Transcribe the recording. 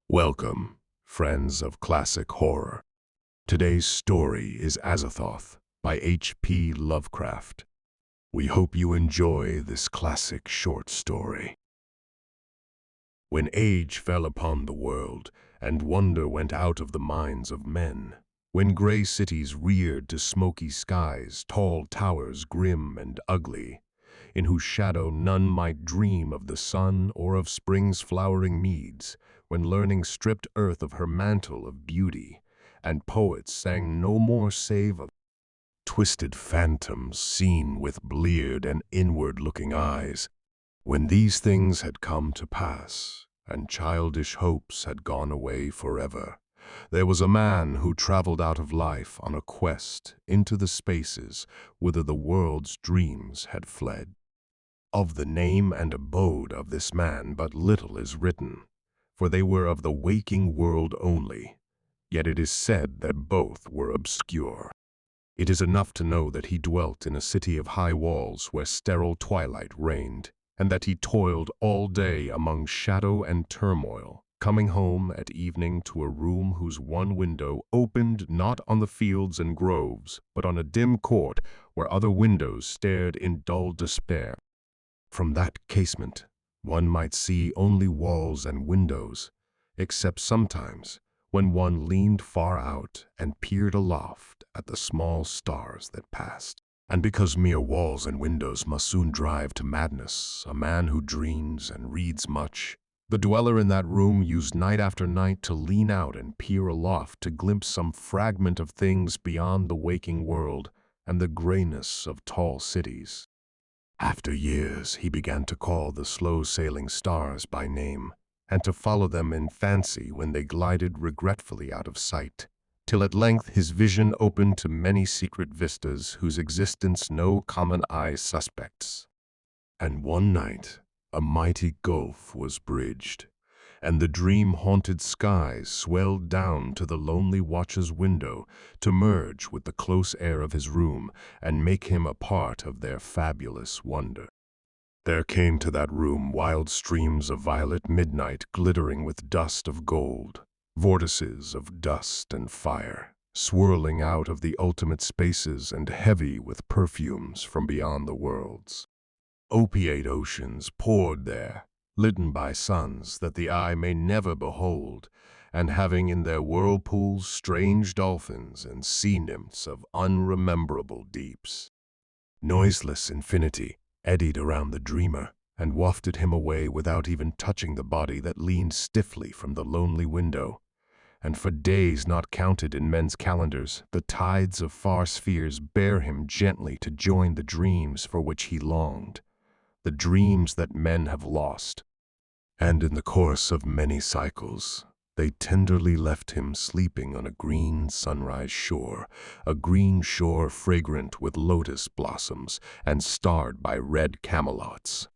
Welcome, friends of classic horror. Today's story is Azathoth by HP Lovecraft. We hope you enjoy this classic short story. When age fell upon the world, and wonder went out of the minds of men, when gray cities reared to smoky skies, tall towers grim and ugly, in whose shadow none might dream of the sun or of spring's flowering meads, when learning stripped earth of her mantle of beauty, and poets sang no more save of twisted phantoms seen with bleared and inward-looking eyes. When these things had come to pass, and childish hopes had gone away forever, there was a man who traveled out of life on a quest into the spaces whither the world's dreams had fled. Of the name and abode of this man but little is written, for they were of the waking world only, yet it is said that both were obscure. It is enough to know that he dwelt in a city of high walls where sterile twilight reigned, and that he toiled all day among shadow and turmoil, coming home at evening to a room whose one window opened not on the fields and groves, but on a dim court where other windows stared in dull despair. From that casement, one might see only walls and windows, except sometimes when one leaned far out and peered aloft at the small stars that passed. And because mere walls and windows must soon drive to madness a man who dreams and reads much, the dweller in that room used night after night to lean out and peer aloft to glimpse some fragment of things beyond the waking world and the grayness of tall cities. After years, he began to call the slow-sailing stars by name, and to follow them in fancy when they glided regretfully out of sight, till at length his vision opened to many secret vistas whose existence no common eye suspects. And one night, a mighty gulf was bridged, and the dream-haunted skies swelled down to the lonely watcher's window to merge with the close air of his room and make him a part of their fabulous wonder. There came to that room wild streams of violet midnight glittering with dust of gold, vortices of dust and fire, swirling out of the ultimate spaces and heavy with perfumes from beyond the worlds. Opiate oceans poured there, litten by suns that the eye may never behold, and having in their whirlpools strange dolphins and sea nymphs of unrememberable deeps. Noiseless infinity eddied around the dreamer and wafted him away without even touching the body that leaned stiffly from the lonely window. And for days not counted in men's calendars, the tides of far spheres bear him gently to join the dreams for which he longed, the dreams that men have lost. And in the course of many cycles, they tenderly left him sleeping on a green sunrise shore, a green shore fragrant with lotus blossoms and starred by red camelots.